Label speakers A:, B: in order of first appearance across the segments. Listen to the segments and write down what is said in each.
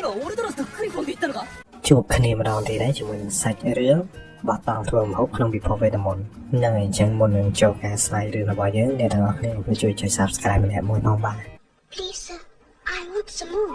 A: はオールドロスとクリフォンで言ったのか
B: ជួបគ្នាម្ដងទៀតដែរជាមួយនឹងសាច់រឿងបោះតង់ធ្វើម្ហូបក្នុងពិភពវេទមន្តហ្នឹងហើយអញ្ចឹងមុននឹងចូលការស្រាយរឿងរបស់យើងអ្នកទាំងអស់គ្នាគួរជួយចុច Subscribe ម្នាក់មួយផងបាទ
C: Please sir, I want some more.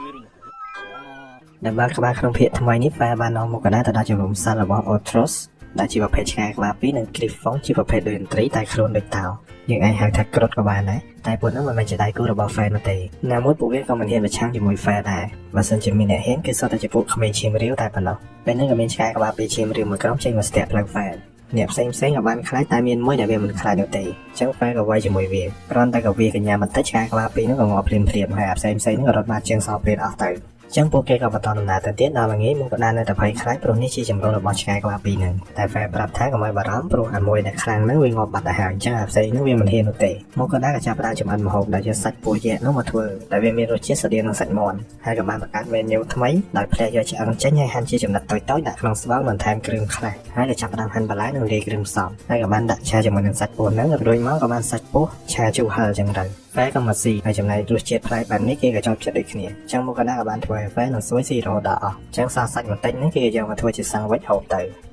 B: ដែលបានក្បាលក្នុងភាគថ្មីនេះហ្វាបាននាំមកកណ្ដាលទៅដល់ជំរំសត្វរបស់ Otros ដែលជាប្រភេទឆ្កែក្បាលពីរនិង Griffon ជាប្រភេទដូចតន្ត្រីតែខ្លួនដូចតោយើងអាចហៅថាគ្រុឌក៏បានដែរតែពួកនោះមិនមែនជាដៃគូរបស់ Fan នោះទេណាមួយពួកវាក៏មិនហ៊ានប្រឆាំងជាមួយ Fan ដែរបើសិនជាមានអ្នកហ៊ានគឺសុទ្ធតែជាពួកក្មេងឈាមរាវតែប៉ុណ្ណោះពេលនេះក៏មានឆ្កែក្បាលពីរឈាមរាវមួយក្រុមចេញមកស្ទាក់ផ្លូវ Fan អ្នកផ្សេងក៏បានខ្លាចតែមានមួយដែលវាមិនខ្លាចនោះទេអញ្ចឹង Fan ក៏វាយជាមួយវាគ្រាន់តែក៏វាកញ្ញាបន្តិចឆ្កែក្បាលពីរនោះក៏ងាប់ភ្លាមហើយផ្សេងនោះក៏រត់បាត់ជាងសោពេលអស់ទៅចឹងពួកគេក៏បន្តដំណើរទៅទៀតដល់ល្ងាចមកក៏បាននៅតែភ័យខ្លាចព្រោះនេះជាជំរំរបស់ឆ្កែក្បាលពីរហ្នឹងតែ Fan ប្រាប់ថាកុំឲ្យបារម្ភព្រោះអាមួយដែលខ្លាំងហ្នឹងវាងាប់បាត់ទៅហើយអញ្ចឹងអាផ្សេងនោះវាមិនហ៊ាននោះទេមកក៏បានក៏ចាប់ផ្ដើមចម្អិនម្ហូបដែលជាសាច់ពោះយក្សនោះមកធ្វើដែលវាមានរសជាតិស្រដៀងនឹងសាច់មាន់ហើយក៏បានបង្កើតមេនូថ្មីដោយផ្លែយកឆ្អឹងចេញហើយហាន់ជាចំណិតតូចៗដាក់ក្នុងស្បោងបន្ថែមគ្រឿងខ្លះហើយក៏ចាប់ផ្ដើមហាន់បន្លែនិងលាយគ្រឿងផ្សំហើយក៏បានដាក់ឆាជាមួយនឹងសាច់ពោះហ្នឹងរួចមកក៏បានសាច់ពោះឆាជូរហឹរអញ្ចឹងទៅFan ក៏មកស៊ីហើយចំណែករសជាតិប្លែកបែបនេះគេក៏ចូលចិត្តដូចគ្នាអញ្ចឹងមកកណ្ដាលក៏បានធ្វើឲ្យ Fan នឹងស្រួយស៊ីរហូតដល់អស់អញ្ចឹងសល់សាច់បន្តិចហ្នឹងគេយកមកធ្វើជាសាំងវិចហូបទ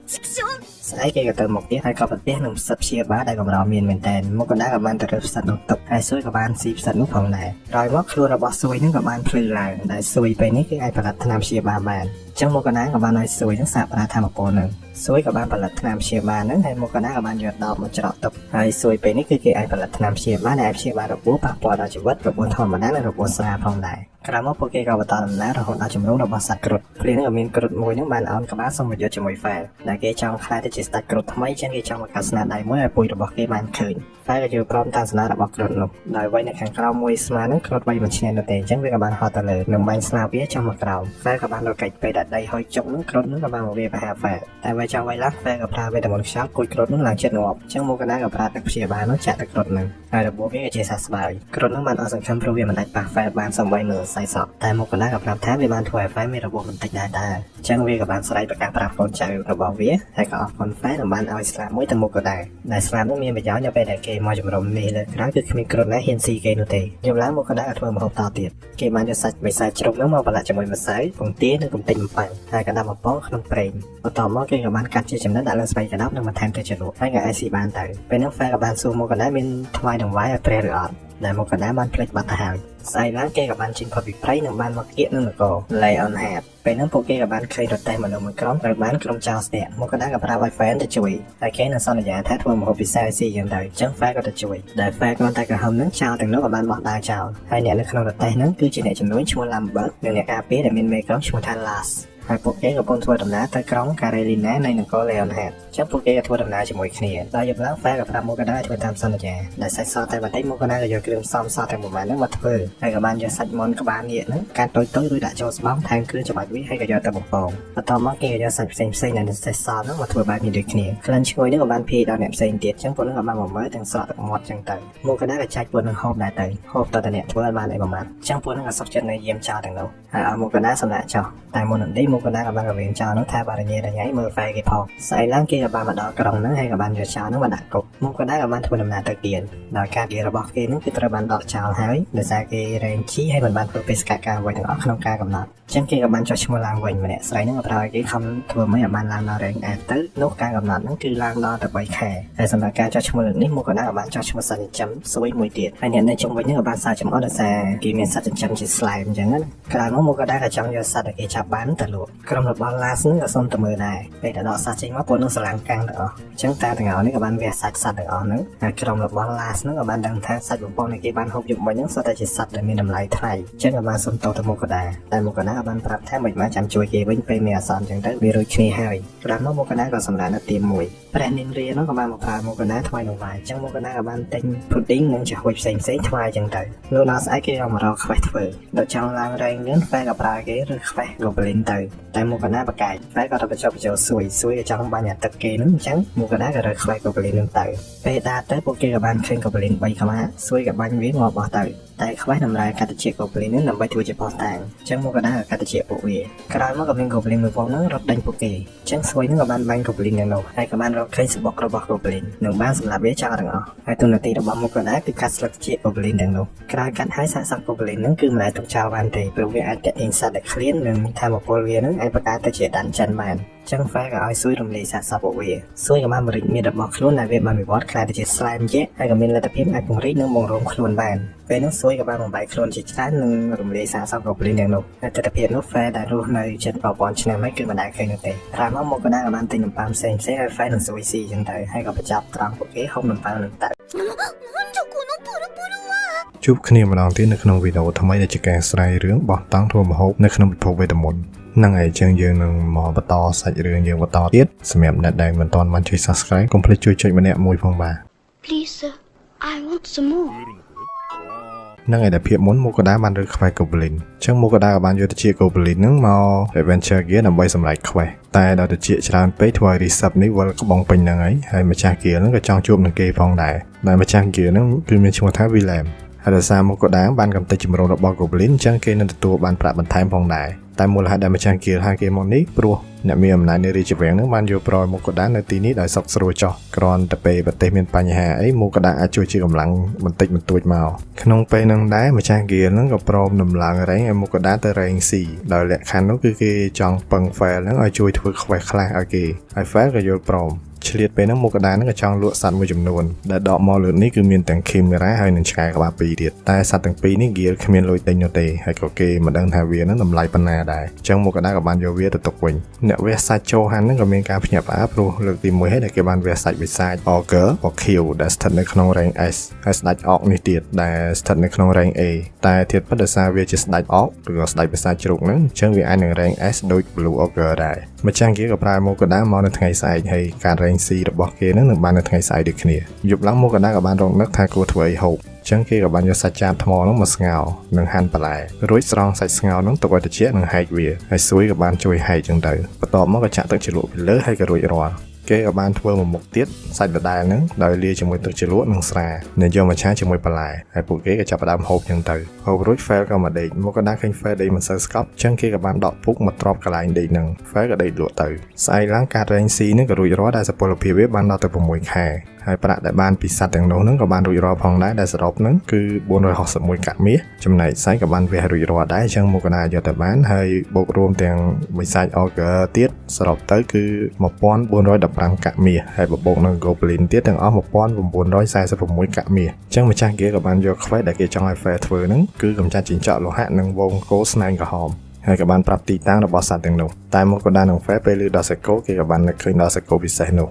B: ៅស្អែកគេក៏ទៅមកទៀតហើយក៏ប្រទះនឹងផ្សិតព្យាបាលដែលកម្រមានមែនតែនមកកណ្ដាលក៏បានទៅរើផ្សិតនោះទុកហើយស៊ុយក៏បានស៊ីផ្សិតនោះផងដែរក្រោយមកខ្លួនរបស់ស៊ុយហ្នឹងក៏បានភ្លឺឡើងដែលស៊ុយពេលនេះគឺអាចផលិតថ្នាំព្យាបាលបានអញ្ចឹងមកកណ្ដាលក៏បានឲ្យស៊ុយហ្នឹងសាកប្រើធម្មពលហ្នឹងស៊ុយក៏បានផលិតថ្នាំព្យាបាលហ្នឹងហើយមកកណ្ដាលក៏បានយកដបមកច្រកទុកហើយស៊ុយពេលនេះគឺគេអាចផលិតថ្នាំព្យាបាលដែលអាចព្យាបាលរបួសប៉ះពាល់ដល់ជីវិតរបួសធម្មតានិងរបួសស្រាលផងដែរក្រោយមកពួកគេក៏បន្តដំណើររហូតដល់ជំរំរបស់សត្វគ្រុឌព្រលឹងក៏មានគ្រុឌមួយហ្នឹងបានអោនក្បាលសុំប្រយុទ្ធជាមួយ Fan ដែលគេចង់ខ្លាចទៅជាស្ដេចគ្រុឌថ្មីចឹងគេចង់មកកាត់ស្នាដៃមួយឲ្យពុយរបស់គេបានឃើញ Fan ក៏យល់ព្រមតាមសំណើរបស់គ្រុឌនោះដោយវ័យនៅខាងក្រោមមួយស្មាហ្នឹងគ្រុឌវ័យមិនឈ្នះនោះទេចឹងវាក៏បានហត់ទៅលើនឹងបាញ់ស្លាបវាចុះមកក្រោម Fan ក៏បានរកកិច្ចពេលដែលដីហុយចុកហ្នឹងគ្រុឌហ្នឹងក៏បានមកវាប្រហារ Fan តែវាចង់វាយឡើង Fan ក៏ប្រើវេទមន្តខ្យល់គួចគ្រុឌហ្នឹងឡើងចិត្តងាប់ចឹងមកកណ្ដាលក៏ប្រើទឹកព្យាបាលនោះចាក់ទឹកគ្រុឌហ្នឹងហើយរបួសវាក៏ជាសះស្បើយគ្រុឌហ្នឹងបានអស់សង្ឃឹមព្រោះវាមិនអាចប៉ះ Fan បានសំបីមើលសៃសក់តែមកកណ្ដាលក៏ប្រាប់ថាវាបានធ្វើឲ្យ Fan មានរបួសបន្តិចដែរអញ្ចឹងវាក៏បានស្រែកប្រកាសប្រាប់កូនចៅរបស់វាហើយក៏អរគុណ Fan បានឲ្យស្លាបមួយទៅមុខក៏ដែរដែលស្លាបនោះមានប្រយោជន៍ដល់ពេលដែលគេមកជំរំនេះលើក្រោយគឺគ្មានគ្រុឌណាហ៊ានស៊ីគេនោះទេយប់ឡើងមកកណ្ដាលក៏ធ្វើម្ហូបតទៀតគេបានយកសាច់បិសាចជ្រូកនោះមកប្រឡាក់ជាមួយម្សៅពងទានិងកំទេចបំប៉ាំងហើយក៏ដាក់បំពងក្នុងប្រេងបន្ទាប់មកគេក៏បានកាត់ជាចំណិតដាក់លើស្បៃកណ្ដាប់និងបន្ថែមទឹកជ្រលក់ហើយក៏អាចស៊ីបានទៅពេលនោះ Fan ក៏បានសួរមកកណ្ដាលមានថ្វាយដង្វាយឲ្យព្រះឬអត់ដែលមកកណ្ដាលបានភ្លេចបាត់ទៅហើយស្អែកឡើងគេក៏បានចេញផុតពីព្រៃនិងបានមកគៀកនឹងនគរឡៃអនហាតពេលហ្នឹងពួកគេក៏បានឃើញរទេះមនុស្សមួយក្រុមត្រូវបានក្រុមចោរស្ទាក់មកកណ្ដាលក៏ប្រាប់ឲ្យ Fan ទៅជួយហើយគេនឹងសន្យាថាធ្វើម្ហូបពិសេសឲ្យស៊ីយ៉ាងទៅអញ្ចឹង Fan ក៏ទៅជួយដែល Fan គ្រាន់តែក្រហមនឹងចោលទាំងនោះក៏បានបោះដើរចោលហើយអ្នកនៅក្នុងរទេះហ្នឹងគឺជាអ្នកជំនួយឈ្មោះ Lambert និងអ្នកការពារដែលមានមេក្រុមឈ្មោះថា Lasហើយពួកគេកំពុងធ្វើដំណើរទៅក្រុង Carolina នៃនគរ Leonhardt ចឹងពួកគេក៏ធ្វើដំណើរជាមួយគ្នាដល់យប់ឡើង Fan ក៏ប្រាប់មកកណ្ដាលធ្វើតាមសន្យាដែលសាច់សតែបន្តិចមកកណ្ដាលក៏យកគ្រឿងផ្សំសទាំងប្រមាណហ្នឹងមកធ្វើហើយក៏បានយកសាច់មាន់ក្បាលនាគហ្នឹងកាត់តូចៗរួចដាក់ចូលស្បោងថែមគ្រឿងច្បាច់វាហើយក៏យកទៅបំពងបន្ទាប់មកគេក៏យកសាច់ផ្សេងដែលសេះសល់ហ្នឹងមកធ្វើបែបនេះដូចគ្នាក្លិនឈ្ងុយនេះក៏បានភាយដល់អ្នកផ្សេងទៀតចឹងពួកហ្នឹងក៏បានមកមើលទាំងស្រក់ទឹកមាត់ចឹងទៅមកកណ្ដាលក៏ចាច់ពួកហ្នឹងហូបដែរទៅហូបតតែអ្នកធ្វើឲ្យបានអីប្រមាណចឹងពួកហ្នឹងក៏សុខចិត្តនៅយាមចោលទាំងនោះហើយឲ្យមកកណ្ដាលសម្រាប់ចោលតែមុននឹងនេះមកកណ្ដាលក៏បានចោលនោះថាបរិញ្ញារញ៉ៃមើល Fan គេផងស្អែកឡើងគេក៏បានមកដល់ក្រុងហ្នឹងហើយក៏បានយកចោលហ្នឹងមកដាក់គុកមកក៏ដែរក៏បានធ្វើដំណើរទៅគៀនដោយការងាររបស់គេហ្នឹងគឺត្រូវបានដកចោលហើយដោយសារគេរែងជីហើយមិនបានធ្វើបេសកកម្មអ្វីទាំងអស់ក្នុងការកំណត់អញ្ចឹងគេក៏បានចុះឈ្មោះឡើងវិញម្នាក់ស្រីហ្នឹងក៏ប្រើឲ្យគេខំធ្វើមិនឲ្យបានឡើងដល់រែងឯទៅនោះការកំណត់ហ្នឹងគឺឡើងដល់ទៅ3ខែហើយសម្រាប់ការចុះឈ្មោះលើកនេះមកក៏ដែរក៏បានចុះឈ្មោះសត្វចិញ្ចឹមស្រួយមួយទៀតហើយអ្នកនៅជុំវិញហ្នឹងក៏បានសារចំអកដោយសារគេមានសត្វចិញ្ចឹមជាស្លែមអញ្ចឹងណាក្រោយមកក៏ដែរក៏ចង់យកសត្វដែលគេចាប់បានទៅលក់ក្រុមរបស់ Las ហ្នឹងក៏សុំទៅមើលដែរពេលដែលដកសាច់ចេញមកពួកនឹងស្រឡាំងកាំងទាំងអស់អញ្ចឹងតាទាំងអស់នេះក៏បានវះសាច់សត្វទាំងអស់ហ្នឹងហើយក្រុមរបស់ Las ហ្នឹងក៏បានដឹងថាសាច់បំពងដែលគេបានហូបយប់មិញហ្នឹងសុទ្ធតែជាសត្វដែលមានតម្លៃថ្លៃអញ្ចឹងក៏បានសុំទោសទៅមកកណ្ដាលតែមកកណ្ដាលក៏បានប្រាប់ថាមិនបានចាំជួយគេវិញពេលមានអាសន្នអញ្ចឹងទៅវារួចគ្នាហើយក្រោយមកកណ្ដាលក៏សម្រាប់នៅទីមួយព្រះនាងរាហ្នឹងក៏បានមកប្រើមកកណ្ដាលថ្វាយនឹងវាយអញ្ចឹងមកកណ្ដាលក៏បានទិញ pudding និងចាហួយផ្សេងថ្វាយអញ្ចឹងទៅលោកដល់ស្អែកគេយកមករកខ្វេះធ្វើដល់ចង់ឡើងរែងលឿន Fan ក៏ប្រើគេឬខ្វេះ Goblin ទៅតែមកកណ្ដាលបកាយ Fan ក៏ទៅបញ្ចុះបញ្ចូលស៊ុយក៏ចង់បាញ់អាទឹកគេហ្នឹងអញ្ចឹងមកកណ្ដាលក៏រើខ្វេះ Goblin ហ្នឹងទៅពេលដើរទៅពួកគេក៏បានឃើញ Goblin 3ក្បាលស៊ុយក៏បាញ់វាងាប់អស់ទៅ តែខ្វះតម្រូវកាត់តិចកូប្លីននឹងដើម្បីធ្វើជាផុសតាងអញ្ចឹងមកកដាកាត់តិចពួកវាក្រោយមកក៏មានកូប្លីនមួយផងហ្នឹងរត់ដេញពួកគេអញ្ចឹងស្រួយនឹងក៏បានបាញ់កូប្លីនទាំងនោះហើយក៏បានរកឃើញសបុករបស់កូប្លីននឹងបានសម្លាប់វាចោលទាំងអស់ហើយទូនាទីរបស់មកកដាគឺកាត់ស្លឹកតិចកូប្លីនទាំងនោះក្រោយកាត់ហើយសាកសពកូប្លីនហ្នឹងគឺមិនអាចទុកចោលបានទេព្រោះវាអាចតាក់ទាញសត្វដែលឃ្លាននិងថាមពលវាហ្នឹងអាចបង្កើតទៅជាដានចិនបានចឹង Fair ក៏ឲ្យស៊ុយរំលាយសាកសពពួកវាស៊ុយក៏បានបរិយាមាសរបស់ខ្លួនដែលវាបានវិវត្តខ្លាយទៅជា slime យក្សហើយក៏មានលទ្ធភាពអាចពង្រីកនិងបង្រួមខ្លួនបានពេលនោះស៊ុយក៏បានបំបែកខ្លួនជាច្រើននិងរំលាយសាកសព Goblin ទាំងនោះហើយទស្សនវិជ្ជានោះ Fair ដែលរស់នៅជិតប្រព័ន្ធឆ្នាំហើយគឺមិនដែលឃើញនោះទេក្រោយមកក៏បានទិញនំប៉័ងផ្សេងៗឲ្យ Fair និងស៊ុយស៊ីចឹងទៅហើយក៏បញ្ចប់ត្រង់ពួកគេហូបនំប៉័ងនឹងទៅជួបគ្នាម្ដងទៀតនៅក្នុងវីដេអូថ្មីដែលជាការស្រាយរឿងបោះតង់ធ្វើម្ហូបនៅក្នុងពិភពវេទមន្តហ្នឹងហើយចឹងយើងនឹងមកបន្តសាច់រឿងយើងបន្តទៀតសម្រាប់អ្នកដែលមិនទាន់បានជួយ Subscribe កុំភ្លេចជួយចុចម្នាក់មួយផងបាទ
C: Please, sir, I want some more.
B: ហ្នឹងហើយតែភាពមុនមកកដាបានរើខ្វែ Goblin ចឹងមកកដាក៏បានយកទៅជា Goblin ហ្នឹងមក Adventure Gear ដើម្បីសម្រេចខ្វែតែដល់ទៅជាច្រើនពេកធ្វើឲ្យ Reset នេះវិលក្បងពេញហ្នឹងហើយម្ចាស់ Gear ហ្នឹងក៏ចង់ជួបនឹងគេផងដែរដែលម្ចាស់ Gear ហ្នឹងគឺមានឈ្មោះថា Willem ហើយដោយសារមកកដាបានកំទេចចម្រូងរបស់ Goblin ចឹងគេនឹងទទួលបានប្រាក់បន្ថែមផងដែរតែមូលហេតុដែលម្ចាស់ Gear ហៅគេមកនេះព្រោះអ្នកមានអំណាចនៃរាជវាំងហ្នឹងបានយកប្រយមកកដានៅទីនេះដោយសុខស្រួលចោះគ្រាន់តែពេលប្រទេសមានបញ្ហាអីមកកដាអាចជួយជាកម្លាំងបន្តិចបន្តួចមកក្នុងពេលហ្នឹងដែរម្ចាស់ Gear ហ្នឹងក៏ព្រមដំឡើងរែងឲ្យមកកដាទៅរែងស៊ីដោយលក្ខខណ្ឌនោះគឺគេចង់ពឹង Fail ហ្នឹងឲ្យជួយធ្វើខ្វេះខ្លះឲ្យគេហើយ Fail ក៏យល់ព្រមឆ្លៀតពេលហ្នឹងមកកដាហ្នឹងក៏ចង់លក់សត្វមួយចំនួនដែលដកមកលើនេះគឺមានទាំង Chimera ហើយនិងឆ្កែក្បាលពីរទៀតតែសត្វទាំងពីរនេះ Gear គ្មានលុយទិញនោះទេហើយក៏គេមិនដឹងថាវាហ្នឹងតម្លៃប៉ុណ្ណាដែរអញ្ចឹងមកកដាក៏បានយកវាទៅទុកវិញអ្នកវះសាច់ចូលហាន់ហ្នឹងក៏មានការភ្ញាក់ផ្អើលព្រោះលើកទី1ហើយដែលគេបានវះសាច់វិសាច Ogre ឬ Q ដែលស្ថិតនៅក្នុង rank S ហើយស្ដេចអុកនេះទៀតដែលស្ថិតនៅក្នុង rank A តែធៀបពិតដោយសារវាជាស្ដេចអុកឬក៏ស្ដេចវិសាចជ្រូកហ្នឹងអញ្ចឹងវាអាចនឹង rank S ដូច Blue Ogre ដែរម្ចាស់ Gear ក៏ប្រើមកកដាមកនៅថ្ងៃស្អែកហើយការ rank C របស់គេនឹងបាននៅថ្ងៃស្អែកដូចគ្នាយប់ឡើងមកកដាក៏បានរកនឹកថាគួរធ្វើអីហូបចឹងគេក៏បានយកសាច់ចាបថ្មនោះមកស្ងោរនិងហាន់បន្លែរួចស្រង់សាច់ស្ងោរនោះទុកឲ្យត្រជាក់និងហែកវាហើយស៊ុយក៏បានជួយហែកចឹងទៅបន្ទាប់មកក៏ចាក់ទឹកជ្រលក់ពីលើហើយក៏រួចរាល់គេក៏បានធ្វើមួយមុខទៀតសាច់ដដែលហ្នឹងដោយលាយជាមួយទឹកជ្រលក់និងស្រានិងយកមកឆាជាមួយបន្លែហើយពួកគេក៏ចាប់ផ្ដើមហូបចឹងទៅហូបរួច Fail ក៏មកដេកមកក៏ដាក់ឃើញ Fail ដេកមិនសូវស្កប់ចឹងគេក៏បានដកពុកមកទ្របកន្លែងដេកហ្នឹង Fail ក៏ដេកលក់ទៅស្អែកឡើងការរែងស៊ីហ្នឹងក៏រួចរាល់ដែលសុពលភាពវាបានដល់ទៅ6ខែហើយប្រាក់ដែលបានពីសត្វទាំងនោះហ្នឹងក៏បានរួចរាល់ផងដែរដែលសរុបហ្នឹងគឺ461កាក់មាសចំណែកសាច់ក៏បានវះរួចរាល់ដែរអញ្ចឹងមកកណាយកទៅបានហើយបូករួមទាំងវិសាច Ogre ទៀតសរុបទៅគឺ1415កាក់មាសហើយបបូកនឹង Goblin ទៀតទាំងអស់1946កាក់មាសអញ្ចឹងម្ចាស់គេក៏បានយកខ្វែដែលគេចង់ឲ្យ Fair ធ្វើហ្នឹងគឺកម្ចាត់ជីងចក់លោហៈនិងវងគោស្នែងក្រហមហើយក៏បានប្រាប់ទីតាំងរបស់សត្វទាំងនោះតែមកក៏បាននឹង Fair ពេលឮដល់សាច់គោគេក៏បាននឹកឃើញដល់សាច់គោពិសេសនោ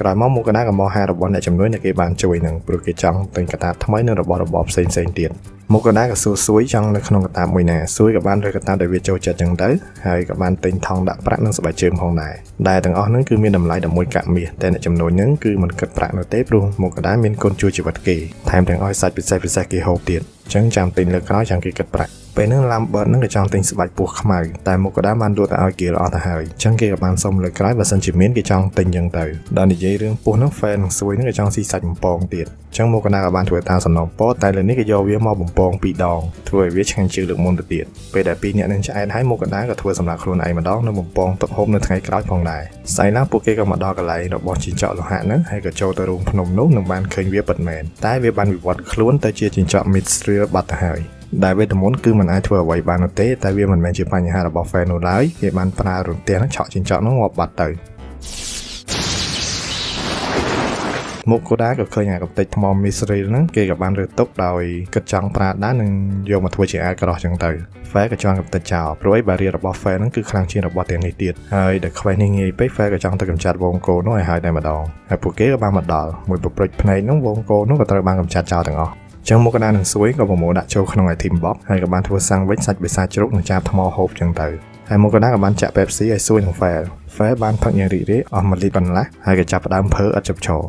B: ះក្រោយមកកណ្ដាលក៏មកហៅរបស់អ្នកជំនួយដែលគេបានជួយនឹងព្រោះគេចង់ទិញកាតាបថ្មីនិងរបស់របរផ្សេងៗទៀតមកកណ្ដាលក៏សួរស៊ុយចង់នៅក្នុងកាតាបមួយណាស៊ុយក៏បានរើសកាតាបដែលវាចូលចិត្តចឹងទៅហើយក៏បានទិញថង់ដាក់ប្រាក់និងស្បែកជើងផងដែរដែលទាំងអស់ហ្នឹងគឺមានតម្លៃ11កាក់មាសតែអ្នកជំនួយហ្នឹងគឺមិនគិតប្រាក់នោះទេព្រោះមកកណ្ដាលមានគុណជួយជីវិតគេថែមទាំងឲ្យសាច់ពិសេសគេហូបទៀតចឹងចាំទិញលើក្រោយចាំគេគិតប្រាក់ពេលហ្នឹង Lambert ហ្នឹងក៏ចង់ទិញស្បែកពស់ខ្មៅតែមកកដាបានលក់ទៅឲ្យ Gear អស់ទៅហើយចឹងគេក៏បានសុំលើក្រោយបើសិនជាមានគេចង់ទិញចឹងទៅដល់និយាយរឿងពស់ហ្នឹង Fair និងស៊ុយហ្នឹងក៏ចង់ស៊ីសាច់បំពងទៀតចឹងមកកដាក៏បានធ្វើតាមសំណងពតតែលើនេះក៏យកវាមកបំពង2ដងធ្វើឲ្យវាឆ្ងាញ់ជាងលើកមុនទៅទៀតពេលដែល2នាក់នឹងឆ្អែតហើយមកកដាក៏ធ្វើសម្រាប់ខ្លួនឯងម្ដងនៅបំពងទឹកហូបនៅថ្ងៃក្រោយផងដែរស្អែកឡើងពួកគេក៏មកដល់កន្លែងរបស់ជីងចក់លោហៈហ្នឹងហើយក៏ចូលទៅរូងភ្នំនោះនឹងបានឃើញវាពិតមែនតែវាបានវិវត្តខ្លួនទៅជាជីងចក់ Mithril បាត់ទៅហើយដែលវេទមន្តគឺមិនអាចធ្វើអ្វីបាននោះទេតែវាមិនមែនជាបញ្ហារបស់ Fair នោះឡើយគេបានប្រើរន្ទះឆក់ជីងចក់នោះងាប់បាត់ទៅមកកូដាក៏ឃើញអាកំទេចថ្ម Mithril ហ្នឹងគេក៏បានរើទុកដោយគិតចង់ប្រើដែរនឹងយកមកធ្វើជាអាវក្រោះចឹងទៅ Fair ក៏ចង់កំទេចចោលព្រោះឯបារីរបស់ Fair ហ្នឹងគឺខ្លាំងជាងរបស់ទាំងនេះទៀតហើយដែលខ្វែងនេះងាយពេក Fair ក៏ចង់ទៅកម្ចាត់វងគោនោះឲ្យហើយតែម្ដងហើយពួកគេក៏បានមកដល់មួយប្រព្រឹត្តភ្នែកហ្នឹងវងគោនោះក៏ត្រូវបានកម្ចាត់ចោលទាំងអស់ចឹងមកកណ្ដាលនឹងស៊ុយក៏ប្រមូលដាក់ចូលក្នុង item box ហើយក៏បានធ្វើសាំងវិញសាច់បិសាចជ្រូកនិងចាបថ្មហូបចឹងទៅហើយមកកណ្ដាលក៏បានចាក់ Pepsi ឲ្យស៊ុយនិង Fair បានផឹកយ៉ាងរីករាយអស់1លីត្រកន្លះហើយក៏ចាប់ផ្ដើមភើឥតជប់ឈរ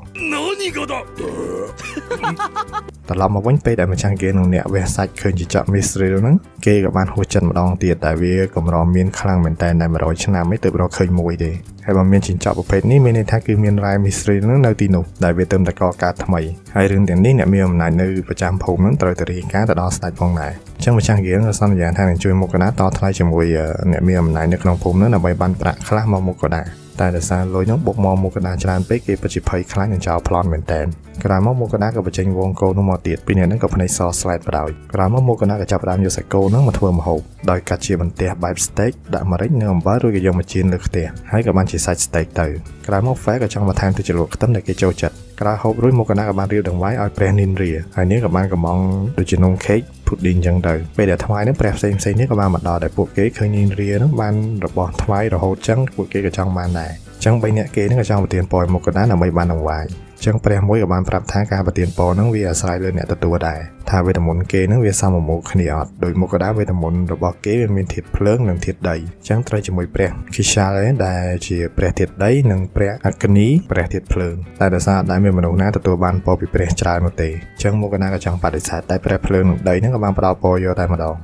D: ត្រឡប់មកវិញពេលដែលម្ចាស់គេនឹងអ្នកវះសាច់ឃើញជាចក់មីស្រីហ្នឹងគេក៏បានហួសចិត្តម្ដងទៀតតែវាកម្រមានខ្លាំងមែនតែ100ឆ្នាំឯងទើបរកឃើញមួយទេហើយបើមានចិញ្ចក់ប្រភេទនេះមានន័យថាគឺមានរ៉ែមីស្រីហ្នឹងនៅទីនោះដែលវាទៅតែកកើតថ្មីហើយរឿងទាំងនេះអ្នកមានអំណាចនៅប្រចាំភូមិហ្នឹងត្រូវតែរាយការណ៍ទៅដល់ស្ដេចផងដែរអញ្ចឹងម្ចាស់គេក៏សន្យាថានឹងជួយមុខកណាតថ្លៃជាមួយអ្នកមានអំណាចនៅក្នុងភូមិហ្នឹងដើម្បីបានប្រាក់ខ្លះមកមុខកណាតែដោយសារលុយនោះបុកមកមុខកណាច្រើនពេកគេពិតជាភ័យខ្លាចនឹងចោលប្លន់មែនតើក្រោយមកមុខកណាក៏បញ្ចេញវងគោនោះមកទៀតពីអ្នកហ្នឹងក៏ភ្នែកសស្លែតបដ ாய் ក្រោយមកមុខកណាក៏ចាប់ផ្ដើមយកសាច់គោហ្នឹងមកធ្វើម្ហូបដោយកាត់ជាបន្ទះបែប steak ដាក់ម្រេចនិងអំបិលរួចក៏យកមកចៀនលើខ្ទះហើយក៏បានជាសាច់ steak ទៅក្រោយមក Fair ក៏ចង់បន្ថែមទឹកជ្រលក់ខ្ទឹមដែលគេចូលចិត្តក្រោយហូបរួចមុខកណាក៏បានរៀបដង្វាយឲ្យព្រះនាងរាហើយនាងក៏បានកំងដូចជានំ cake pudding ចឹងទៅពេលដែលថ្វាយហ្នឹងព្រះផ្សេងនេះក៏បានមកដល់ដែលពួកគេឃើញនាងរាហ្នឹងបានរបស់ថ្វាយរហូតចឹងពួកគេក៏ចង់បានដែរចឹង3នាក់គេហ្នឹងក៏ចង់ប្រទានពរឲ្យមុខកណាដើម្បីបានដង្វាយចឹងព្រះមួយក៏បានប្រាប់ថាការប្រទានពរហ្នឹងវាអាស្រ័យលើអ្នកទទួលដែរថាវេទមន្តគេហ្នឹងវាសមមកគ្នាអត់ដោយមុខកណាវេទមន្តរបស់គេវាមានធាតុភ្លើងនិងធាតុដីចឹងត្រូវជាមួយព្រះ Kishal ដែលជាព្រះធាតុដីនិងព្រះអគ្គនីព្រះធាតុភ្លើងតែដោយសារតែមានមនុស្សណាទទួលបានពរពីព្រះច្រើននោះទេចឹងមុខកណាក៏ចង់បដិសេធតែព្រះភ្លើងនិងដីហ្នឹងក៏បានផ្ដល់ពរយកតែម្ដង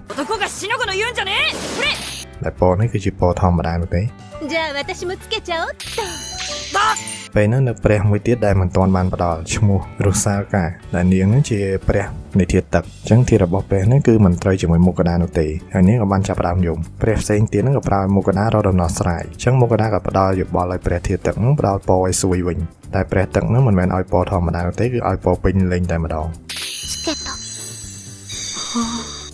D: តែពរនេះគឺជាពរធម្មតានោះទេ
A: じゃあ私もつけちゃおうっと
D: ពេលនោះនៅព្រះមួយទៀតដែលមិនទាន់បានផ្ដល់ឈ្មោះរុសាលកាដែលនាងនឹងជាព្រះនៃធាតុទឹកអញ្ចឹងធាតុរបស់ព្រះនេះគឺមិនត្រូវជាមួយមុខកណានោះទេហើយនាងក៏បានចាប់ផ្ដើមយំព្រះផ្សេងទៀតនឹងក៏ប្រើមុខកណារកដំណោះស្រាយអញ្ចឹងមុខកណាក៏ផ្ដល់យោបល់ឲ្យព្រះធាតុទឹកនឹងផ្ដល់ពរឲ្យសួយវិញតែព្រះទឹកនឹងមិនមែនឲ្យពរធម្មតានោះទេគឺឲ្យពរពេញលេញតែម្ដង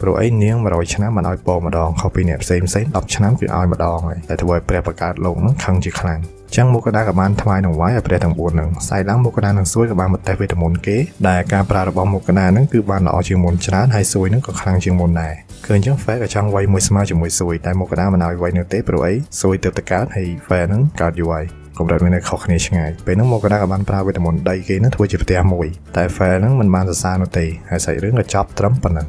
D: ព្រោះអីនាង100ឆ្នាំមិនឲ្យពរម្ដងខុសពីអ្នកផ្សេង10ឆ្នាំគឺឲ្យម្ដងហើយតែធ្វើឲ្យព្រះបង្កើតលោកនឹងខឹងជាខ្លាំងចឹងមុខកណាក៏បានថ្វាយដង្វាយឲ្យព្រះទាំង4នឹងស្អែកឡើងមុខកណានឹងសួយក៏បានមកតេស្តវេទមន្តគេដែលការប្រើរបស់មុខកណានឹងគឺបានល្អជាងមុនច្រើនហើយសួយនឹងក៏ខ្លាំងជាងមុនដែរឃើញចឹង Fair ក៏ចង់វាយមួយស្មើជាមួយសួយតែមុខកណាមិនឲ្យវាយនោះទេព្រោះអីសួយទៅកើតហើយ Fair នឹងកើតយូរហើយកម្រិតវានៅខុសគ្នាឆ្ងាយពេលហ្នឹងមុខកណាក៏បានប្រើវេទមន្តដីគេនឹងធ្វើជាផ្ទះមួយតែ Fair នឹងមិនបានសរសើរនោះទេហើយសាច់រឿងក៏ចប់ត្រឹមប៉ុណ្ណឹង